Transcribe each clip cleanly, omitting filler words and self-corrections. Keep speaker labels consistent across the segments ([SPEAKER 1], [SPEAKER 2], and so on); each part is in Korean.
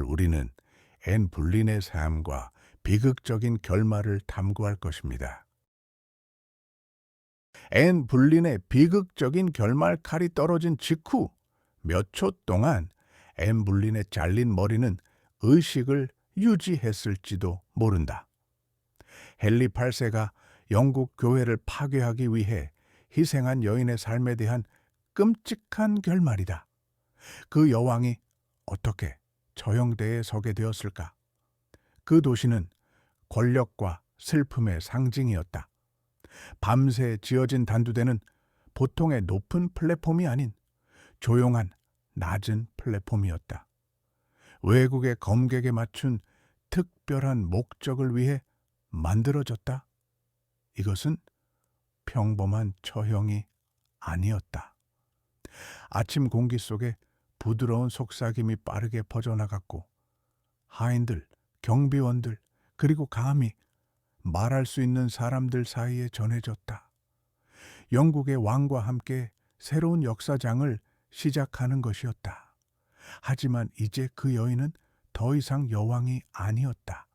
[SPEAKER 1] 우리는 앤 불린의 삶과 비극적인 결말을 탐구할 것입니다. 앤 불린의 비극적인 결말 칼이 떨어진 직후 몇 초 동안 앤 불린의 잘린 머리는 의식을 유지했을지도 모른다. 헨리 8세가 영국 교회를 파괴하기 위해 희생한 여인의 삶에 대한 끔찍한 결말이다. 그 여왕이 어떻게 처형대에 서게 되었을까? 그 도시는 권력과 슬픔의 상징이었다. 밤새 지어진 단두대는 보통의 높은 플랫폼이 아닌 조용한 낮은 플랫폼이었다. 외국의 검객에 맞춘 특별한 목적을 위해 만들어졌다. 이것은 평범한 처형이 아니었다. 아침 공기 속에 부드러운 속삭임이 빠르게 퍼져나갔고 하인들, 경비원들, 그리고 감히 말할 수 있는 사람들 사이에 전해졌다. 영국의 왕과 함께 새로운 역사장을 시작하는 것이었다. 하지만 이제 그 여인은 더 이상 여왕이 아니었다.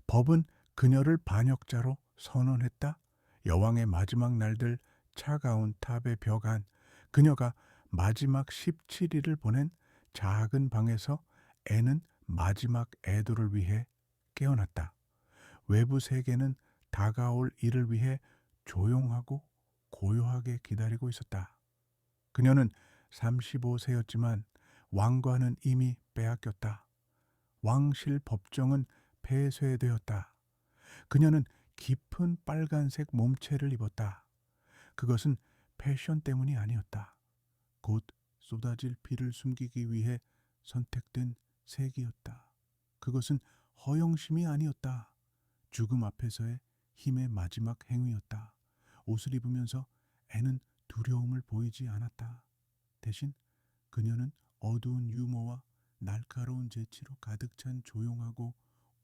[SPEAKER 1] 법은 그녀를 반역자로 선언했다. 여왕의 마지막 날들 차가운 탑의 벽 안 그녀가 마지막 17일을 보낸 작은 방에서 앤은 마지막 애도를 위해 깨어났다. 외부 세계는 다가올 일을 위해 조용하고 고요하게 기다리고 있었다. 그녀는 35세였지만 왕관은 이미 빼앗겼다. 왕실 법정은 폐쇄되었다. 그녀는 깊은 빨간색 몸체를 입었다. 그것은 패션 때문이 아니었다. 곧 쏟아질 피를 숨기기 위해 선택된 색이었다. 그것은 허영심이 아니었다. 죽음 앞에서의 힘의 마지막 행위였다. 옷을 입으면서 앤은 두려움을 보이지 않았다. 대신 그녀는 어두운 유머와 날카로운 재치로 가득 찬 조용하고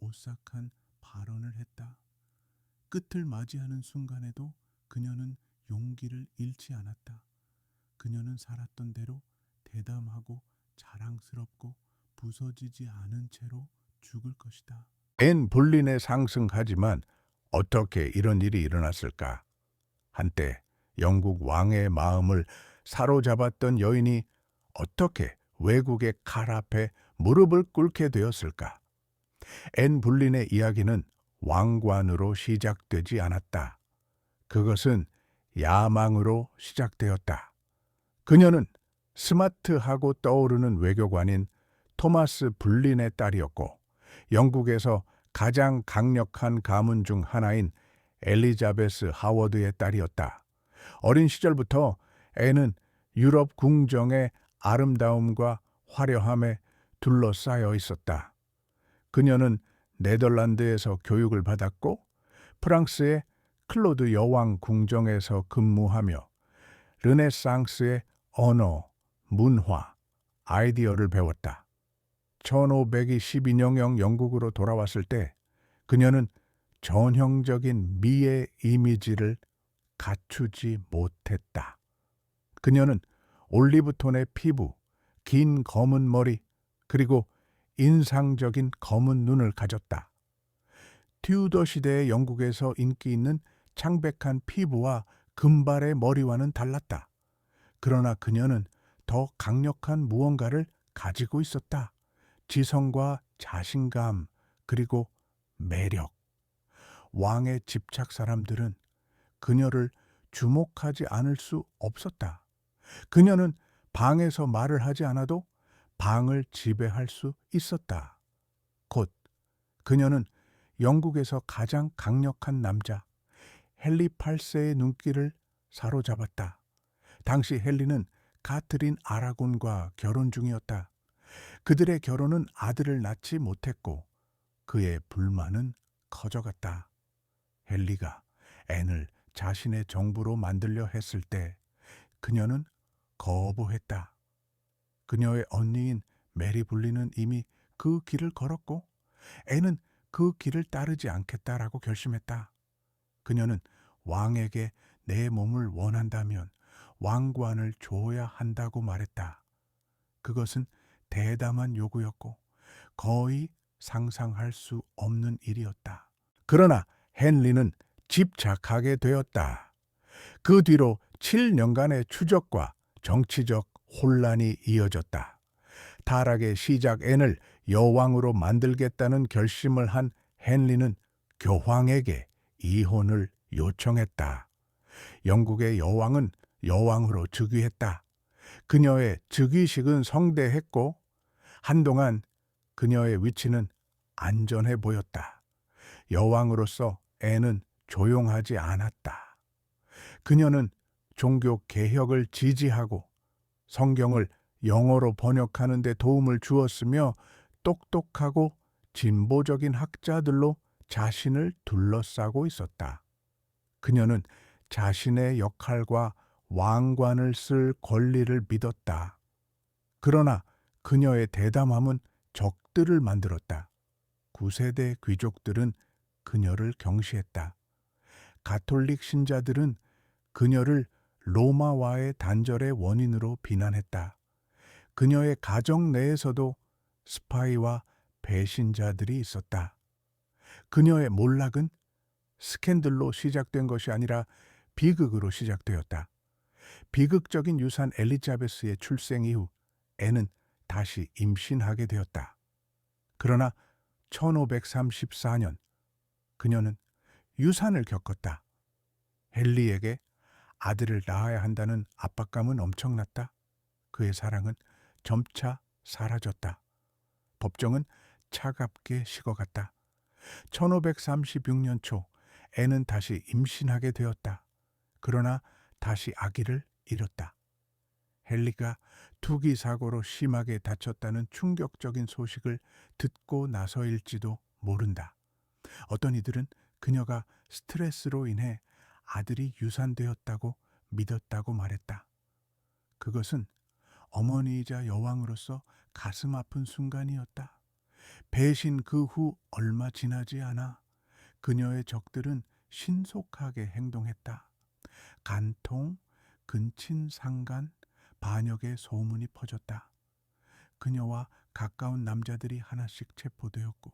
[SPEAKER 1] 오싹한 발언을 했다. 끝을 맞이하는 순간에도 그녀는 용기를 잃지 않았다. 그녀는 살았던 대로 대담하고 자랑스럽고 부서지지 않은 채로 죽을 것이다. 앤 불린에 상승하지만 어떻게 이런 일이 일어났을까? 한때 영국 왕의 마음을 사로잡았던 여인이 어떻게 외국의 칼 앞에 무릎을 꿇게 되었을까? 앤 불린의 이야기는 왕관으로 시작되지 않았다. 그것은 야망으로 시작되었다. 그녀는 스마트하고 떠오르는 외교관인 토마스 불린의 딸이었고 영국에서 가장 강력한 가문 중 하나인 엘리자베스 하워드의 딸이었다. 어린 시절부터 앤은 유럽 궁정의 아름다움과 화려함에 둘러싸여 있었다. 그녀는 네덜란드에서 교육을 받았고 프랑스의 클로드 여왕 궁정에서 근무하며 르네상스의 언어, 문화, 아이디어를 배웠다. 1512년경 영국으로 돌아왔을 때 그녀는 전형적인 미의 이미지를 갖추지 못했다. 그녀는 올리브톤의 피부, 긴 검은 머리, 그리고 인상적인 검은 눈을 가졌다. 튜더 시대의 영국에서 인기 있는 창백한 피부와 금발의 머리와는 달랐다. 그러나 그녀는 더 강력한 무언가를 가지고 있었다. 지성과 자신감, 그리고 매력. 왕의 집착 사람들은 그녀를 주목하지 않을 수 없었다. 그녀는 방에서 말을 하지 않아도 방을 지배할 수 있었다. 곧 그녀는 영국에서 가장 강력한 남자 헨리 8세의 눈길을 사로잡았다. 당시 헨리는 카트린 아라곤과 결혼 중이었다. 그들의 결혼은 아들을 낳지 못했고 그의 불만은 커져갔다. 헨리가 앤을 자신의 정부로 만들려 했을 때 그녀는 거부했다. 그녀의 언니인 메리 불리는 이미 그 길을 걸었고 앤은 그 길을 따르지 않겠다라고 결심했다. 그녀는 왕에게 내 몸을 원한다면 왕관을 줘야 한다고 말했다. 그것은 대담한 요구였고 거의 상상할 수 없는 일이었다. 그러나 헨리는 집착하게 되었다. 그 뒤로 7년간의 추적과 정치적 혼란이 이어졌다. 타락의 시작 앤을 여왕으로 만들겠다는 결심을 한 헨리는 교황에게 이혼을 요청했다. 영국의 여왕은 여왕으로 즉위했다. 그녀의 즉위식은 성대했고 한동안 그녀의 위치는 안전해 보였다. 여왕으로서 앤은 조용하지 않았다. 그녀는 종교 개혁을 지지하고 성경을 영어로 번역하는 데 도움을 주었으며 똑똑하고 진보적인 학자들로 자신을 둘러싸고 있었다. 그녀는 자신의 역할과 왕관을 쓸 권리를 믿었다. 그러나 그녀의 대담함은 적들을 만들었다. 9세대 귀족들은 그녀를 경시했다. 가톨릭 신자들은 그녀를 로마와의 단절의 원인으로 비난했다. 그녀의 가정 내에서도 스파이와 배신자들이 있었다. 그녀의 몰락은 스캔들로 시작된 것이 아니라 비극으로 시작되었다. 비극적인 유산 엘리자베스의 출생 이후 앤은 다시 임신하게 되었다. 그러나 1534년 그녀는 유산을 겪었다. 헨리에게 아들을 낳아야 한다는 압박감은 엄청났다. 그의 사랑은 점차 사라졌다. 법정은 차갑게 식어갔다. 1536년 초 앤은 다시 임신하게 되었다. 그러나 다시 아기를 잃었다. 헨리가 투기 사고로 심하게 다쳤다는 충격적인 소식을 듣고 나서일지도 모른다. 어떤 이들은 그녀가 스트레스로 인해 아들이 유산되었다고 믿었다고 말했다. 그것은 어머니이자 여왕으로서 가슴 아픈 순간이었다. 배신 그 후 얼마 지나지 않아 그녀의 적들은 신속하게 행동했다. 간통, 근친상간, 반역의 소문이 퍼졌다. 그녀와 가까운 남자들이 하나씩 체포되었고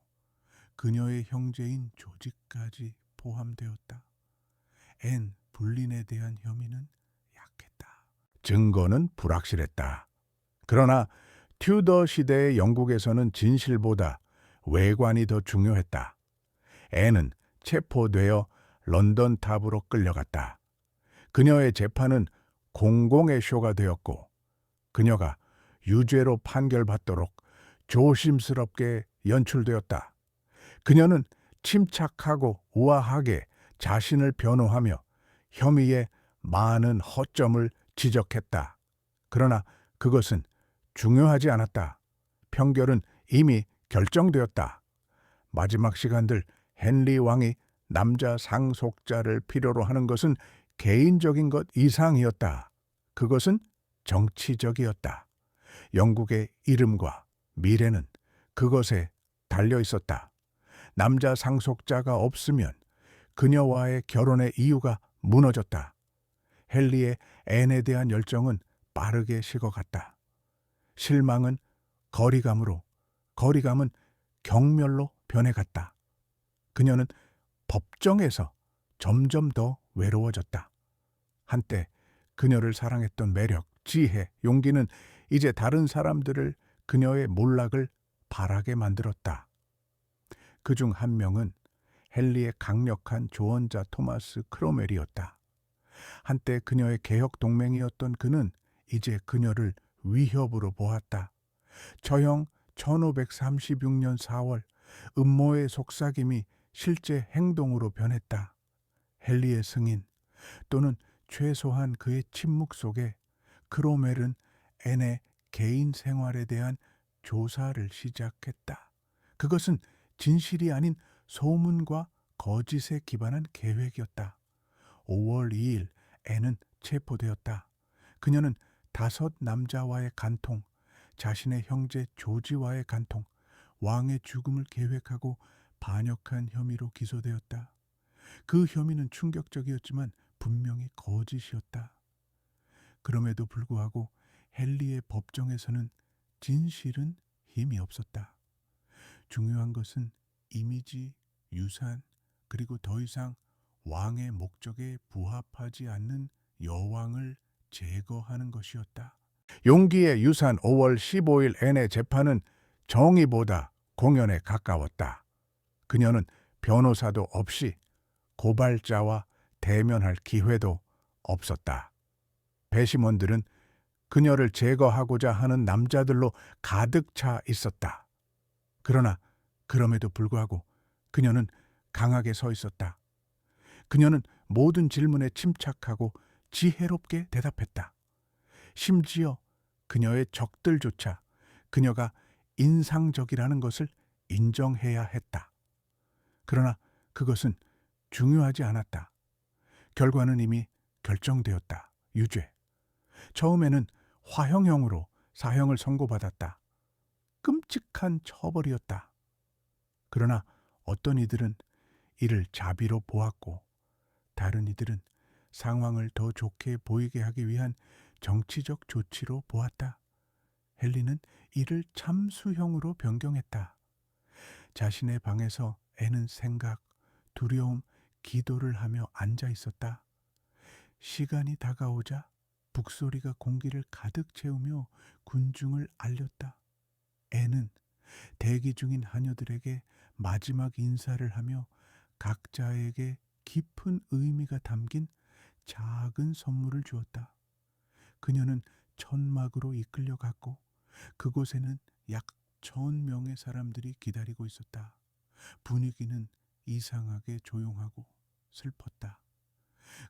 [SPEAKER 1] 그녀의 형제인 조지까지 포함되었다. 앤 불린에 대한 혐의는 약했다. 증거는 불확실했다. 그러나 튜더 시대의 영국에서는 진실보다 외관이 더 중요했다. 앤은 체포되어 런던 탑으로 끌려갔다. 그녀의 재판은 공공의 쇼가 되었고 그녀가 유죄로 판결받도록 조심스럽게 연출되었다. 그녀는 침착하고 우아하게 자신을 변호하며 혐의의 많은 허점을 지적했다. 그러나 그것은 중요하지 않았다. 판결은 이미 결정되었다. 마지막 시간들 헨리 왕이 남자 상속자를 필요로 하는 것은 개인적인 것 이상이었다. 그것은 정치적이었다. 영국의 이름과 미래는 그것에 달려 있었다. 남자 상속자가 없으면 그녀와의 결혼의 이유가 무너졌다. 헨리의 앤에 대한 열정은 빠르게 식어갔다. 실망은 거리감은 경멸로 변해갔다. 그녀는 법정에서 점점 더 외로워졌다. 한때 그녀를 사랑했던 매력, 지혜, 용기는 이제 다른 사람들을 그녀의 몰락을 바라게 만들었다. 그중 한 명은 헨리의 강력한 조언자 토마스 크로멜이었다. 한때 그녀의 개혁 동맹이었던 그는 이제 그녀를 위협으로 보았다. 처형 1536년 4월 음모의 속삭임이 실제 행동으로 변했다. 헨리의 승인 또는 최소한 그의 침묵 속에 크로멜은 앤의 개인 생활에 대한 조사를 시작했다. 그것은 진실이 아닌 소문과 거짓에 기반한 계획이었다. 5월 2일 앤은 체포되었다. 그녀는 5 남자와의 간통, 자신의 형제 조지와의 간통, 왕의 죽음을 계획하고 반역한 혐의로 기소되었다. 그 혐의는 충격적이었지만 분명히 거짓이었다. 그럼에도 불구하고 헨리의 법정에서는 진실은 힘이 없었다. 중요한 것은 이미지, 유산, 그리고 더 이상 왕의 목적에 부합하지 않는 여왕을 제거하는 것이었다. 용기의 유산 5월 15일 N의 재판은 정의보다 공연에 가까웠다. 그녀는 변호사도 없이 고발자와 대면할 기회도 없었다. 배심원들은 그녀를 제거하고자 하는 남자들로 가득 차 있었다. 그러나 그럼에도 불구하고 그녀는 강하게 서 있었다. 그녀는 모든 질문에 침착하고 지혜롭게 대답했다. 심지어 그녀의 적들조차 그녀가 인상적이라는 것을 인정해야 했다. 그러나 그것은 중요하지 않았다. 결과는 이미 결정되었다. 유죄. 처음에는 화형형으로 사형을 선고받았다. 끔찍한 처벌이었다. 그러나 어떤 이들은 이를 자비로 보았고 다른 이들은 상황을 더 좋게 보이게 하기 위한 정치적 조치로 보았다. 헨리는 이를 참수형으로 변경했다. 자신의 방에서 애는 생각, 두려움, 기도를 하며 앉아 있었다. 시간이 다가오자 북소리가 공기를 가득 채우며 군중을 알렸다. 애는 대기 중인 하녀들에게 마지막 인사를 하며 각자에게 깊은 의미가 담긴 작은 선물을 주었다. 그녀는 천막으로 이끌려갔고 그곳에는 약 1,000명의 사람들이 기다리고 있었다. 분위기는 이상하게 조용하고 슬펐다.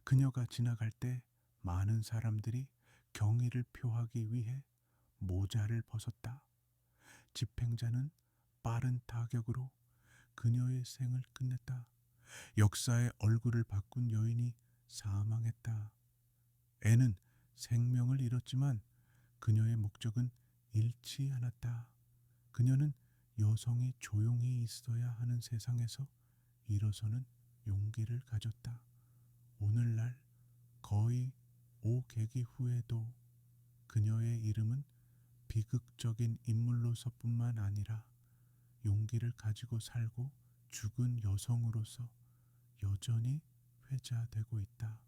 [SPEAKER 1] 그녀가 지나갈 때 많은 사람들이 경의를 표하기 위해 모자를 벗었다. 집행자는 빠른 타격으로 그녀의 생을 끝냈다. 역사의 얼굴을 바꾼 여인이 사망했다. 애는 생명을 잃었지만 그녀의 목적은 잃지 않았다. 그녀는 여성이 조용히 있어야 하는 세상에서 일어서는 용기를 가졌다. 오늘날 거의 5개기 후에도 그녀의 이름은 비극적인 인물로서뿐만 아니라 용기를 가지고 살고 죽은 여성으로서 여전히 회자되고 있다.